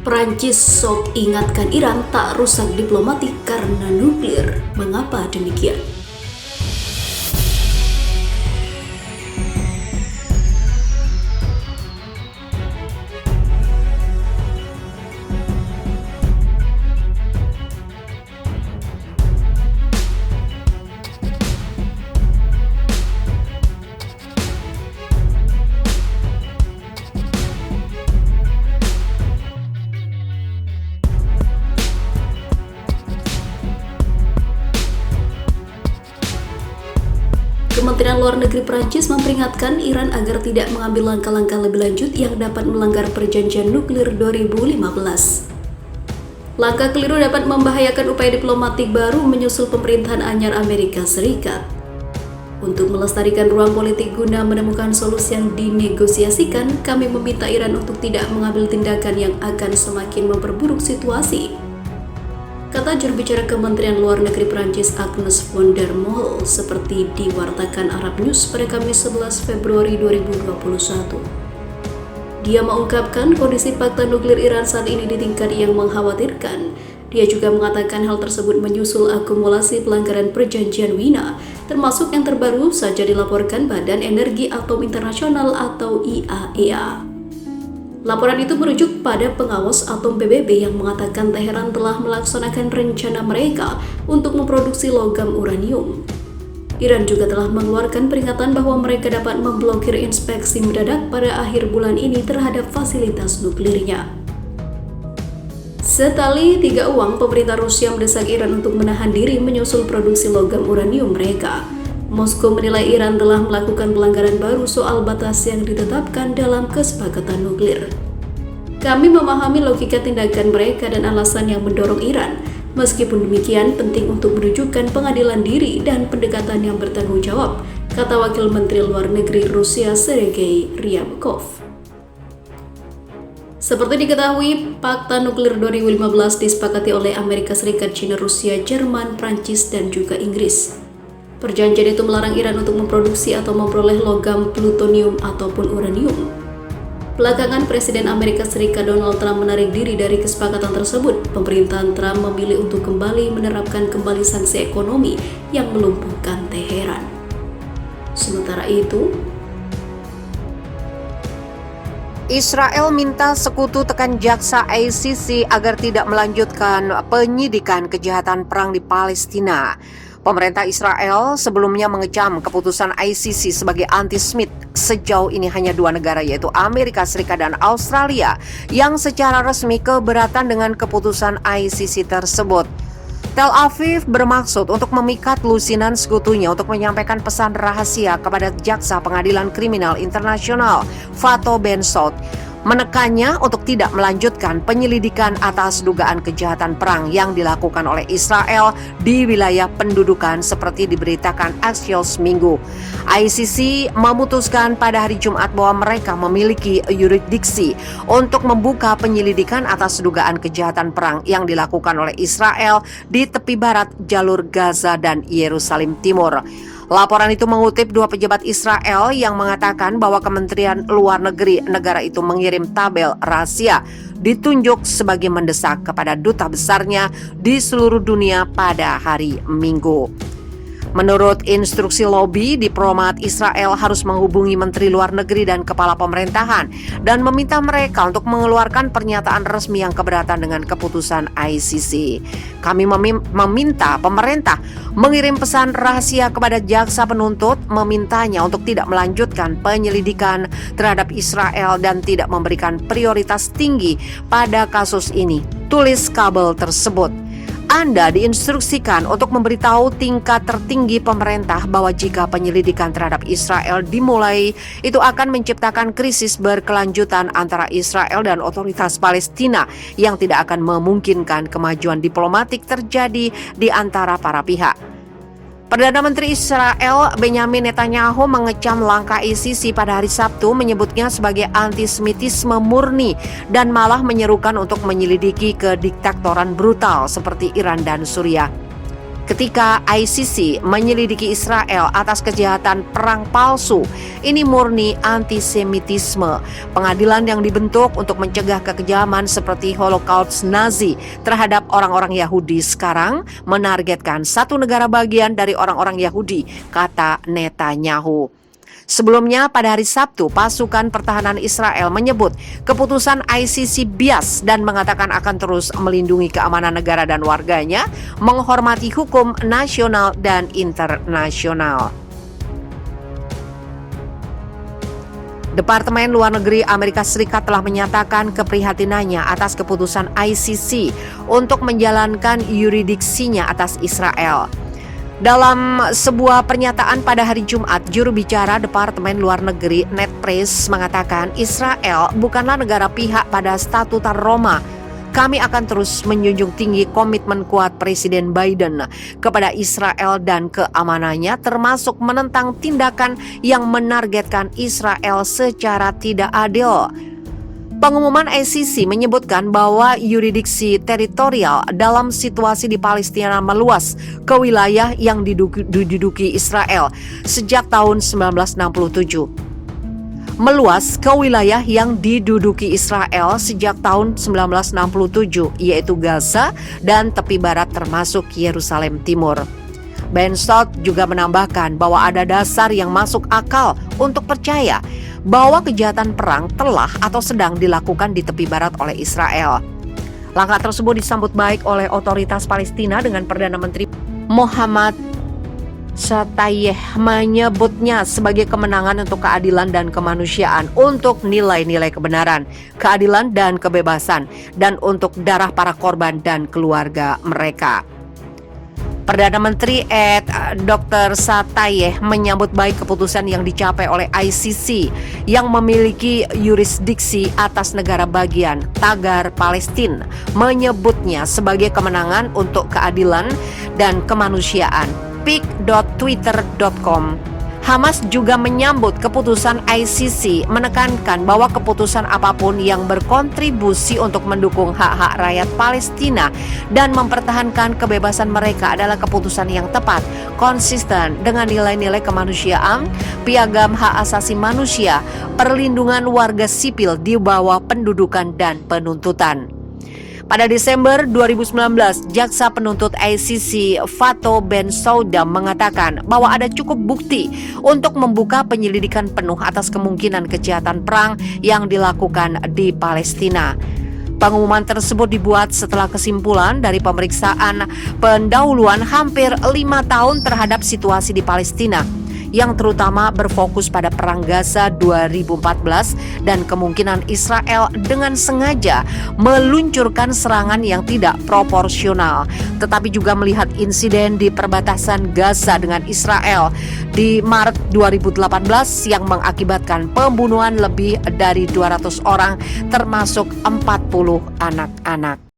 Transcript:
Prancis sok ingatkan Iran tak rusak diplomatik karena nuklir. Mengapa demikian? Kementerian Luar Negeri Prancis memperingatkan Iran agar tidak mengambil langkah-langkah lebih lanjut yang dapat melanggar perjanjian nuklir 2015. Langkah keliru dapat membahayakan upaya diplomatik baru menyusul pemerintahan anyar Amerika Serikat. Untuk melestarikan ruang politik guna menemukan solusi yang dinegosiasikan, kami meminta Iran untuk tidak mengambil tindakan yang akan semakin memperburuk situasi, kata juru bicara Kementerian Luar Negeri Prancis Agnes von der Moel seperti diwartakan Arab News pada Kamis 11 Februari 2021. Dia mengungkapkan kondisi fakta nuklir Iran saat ini di tingkat yang mengkhawatirkan. Dia juga mengatakan hal tersebut menyusul akumulasi pelanggaran perjanjian Wina, termasuk yang terbaru saja dilaporkan Badan Energi Atom Internasional atau IAEA. Laporan itu merujuk pada pengawas atom PBB yang mengatakan Teheran telah melaksanakan rencana mereka untuk memproduksi logam uranium. Iran juga telah mengeluarkan peringatan bahwa mereka dapat memblokir inspeksi mendadak pada akhir bulan ini terhadap fasilitas nuklirnya. Setali tiga uang, pemerintah Rusia mendesak Iran untuk menahan diri menyusul produksi logam uranium mereka. Moskow menilai Iran telah melakukan pelanggaran baru soal batas yang ditetapkan dalam kesepakatan nuklir. Kami memahami logika tindakan mereka dan alasan yang mendorong Iran. Meskipun demikian, penting untuk menunjukkan pengadilan diri dan pendekatan yang bertanggung jawab, kata Wakil Menteri Luar Negeri Rusia Sergei Ryabkov. Seperti diketahui, Fakta Nuklir 2015 disepakati oleh Amerika Serikat, China, Rusia, Jerman, Prancis, dan juga Inggris. Perjanjian itu melarang Iran untuk memproduksi atau memperoleh logam plutonium ataupun uranium. Belakangan, Presiden Amerika Serikat Donald Trump menarik diri dari kesepakatan tersebut. Pemerintahan Trump memilih untuk kembali menerapkan sanksi ekonomi yang melumpuhkan Teheran. Sementara itu, Israel minta sekutu tekan jaksa ICC agar tidak melanjutkan penyidikan kejahatan perang di Palestina. Pemerintah Israel sebelumnya mengecam keputusan ICC sebagai anti-Semit. Sejauh ini hanya dua negara, yaitu Amerika Serikat dan Australia, yang secara resmi keberatan dengan keputusan ICC tersebut. Tel Aviv bermaksud untuk memikat lusinan sekutunya untuk menyampaikan pesan rahasia kepada Jaksa Pengadilan Kriminal Internasional Fatou Bensouda, menekannya untuk tidak melanjutkan penyelidikan atas dugaan kejahatan perang yang dilakukan oleh Israel di wilayah pendudukan seperti diberitakan Axios Minggu. ICC memutuskan pada hari Jumat bahwa mereka memiliki yurisdiksi untuk membuka penyelidikan atas dugaan kejahatan perang yang dilakukan oleh Israel di tepi barat jalur Gaza dan Yerusalem Timur. Laporan itu mengutip dua pejabat Israel yang mengatakan bahwa Kementerian Luar Negeri negara itu mengirim tabel rahasia ditunjuk sebagai mendesak kepada duta besarnya di seluruh dunia pada hari Minggu. Menurut instruksi lobby, diplomat Israel harus menghubungi Menteri Luar Negeri dan Kepala Pemerintahan dan meminta mereka untuk mengeluarkan pernyataan resmi yang keberatan dengan keputusan ICC. Kami meminta pemerintah mengirim pesan rahasia kepada jaksa penuntut, memintanya untuk tidak melanjutkan penyelidikan terhadap Israel dan tidak memberikan prioritas tinggi pada kasus ini, tulis kabel tersebut. Anda diinstruksikan untuk memberitahu tingkat tertinggi pemerintah bahwa jika penyelidikan terhadap Israel dimulai, itu akan menciptakan krisis berkelanjutan antara Israel dan otoritas Palestina yang tidak akan memungkinkan kemajuan diplomatik terjadi di antara para pihak. Perdana Menteri Israel Benyamin Netanyahu mengecam langkah ICC pada hari Sabtu, menyebutnya sebagai antisemitisme murni dan malah menyerukan untuk menyelidiki kediktatoran brutal seperti Iran dan Suriah. ketika ICC menyelidiki Israel atas kejahatan perang palsu. Ini murni antisemitisme. Pengadilan yang dibentuk untuk mencegah kekejaman seperti Holocaust Nazi terhadap orang-orang Yahudi sekarang menargetkan satu negara bagian dari orang-orang Yahudi, kata Netanyahu. Sebelumnya pada hari Sabtu, pasukan pertahanan Israel menyebut keputusan ICC bias dan mengatakan akan terus melindungi keamanan negara dan warganya, menghormati hukum nasional dan internasional. Departemen Luar Negeri Amerika Serikat telah menyatakan keprihatinannya atas keputusan ICC untuk menjalankan yuridiksinya atas Israel. Dalam sebuah pernyataan pada hari Jumat, juru bicara Departemen Luar Negeri Ned Price mengatakan Israel bukanlah negara pihak pada Statuta Roma. Kami akan terus menjunjung tinggi komitmen kuat Presiden Biden kepada Israel dan keamanannya, termasuk menentang tindakan yang menargetkan Israel secara tidak adil. Pengumuman ICC menyebutkan bahwa yurisdiksi teritorial dalam situasi di Palestina meluas ke wilayah yang diduduki Israel sejak tahun 1967. Meluas ke wilayah yang diduduki Israel sejak tahun 1967, yaitu Gaza dan tepi barat termasuk Yerusalem Timur. Ben Stott juga menambahkan bahwa ada dasar yang masuk akal untuk percaya bahwa kejahatan perang telah atau sedang dilakukan di tepi barat oleh Israel. Langkah tersebut disambut baik oleh otoritas Palestina dengan Perdana Menteri Mohammad Shtayyeh menyebutnya sebagai kemenangan untuk keadilan dan kemanusiaan, untuk nilai-nilai kebenaran, keadilan dan kebebasan, dan untuk darah para korban dan keluarga mereka. Perdana Menteri Dr. Shtayyeh menyambut baik keputusan yang dicapai oleh ICC yang memiliki yurisdiksi atas negara bagian Tagar Palestina, menyebutnya sebagai kemenangan untuk keadilan dan kemanusiaan. pic.twitter.com. Hamas juga menyambut keputusan ICC, menekankan bahwa keputusan apapun yang berkontribusi untuk mendukung hak-hak rakyat Palestina dan mempertahankan kebebasan mereka adalah keputusan yang tepat, konsisten dengan nilai-nilai kemanusiaan, piagam hak asasi manusia, perlindungan warga sipil di bawah pendudukan dan penuntutan. Pada Desember 2019, jaksa penuntut ICC Fatou Bensouda mengatakan bahwa ada cukup bukti untuk membuka penyelidikan penuh atas kemungkinan kejahatan perang yang dilakukan di Palestina. Pengumuman tersebut dibuat setelah kesimpulan dari pemeriksaan pendahuluan hampir 5 tahun terhadap situasi di Palestina, yang terutama berfokus pada Perang Gaza 2014 dan kemungkinan Israel dengan sengaja meluncurkan serangan yang tidak proporsional, tetapi juga melihat insiden di perbatasan Gaza dengan Israel di Maret 2018 yang mengakibatkan pembunuhan lebih dari 200 orang termasuk 40 anak-anak.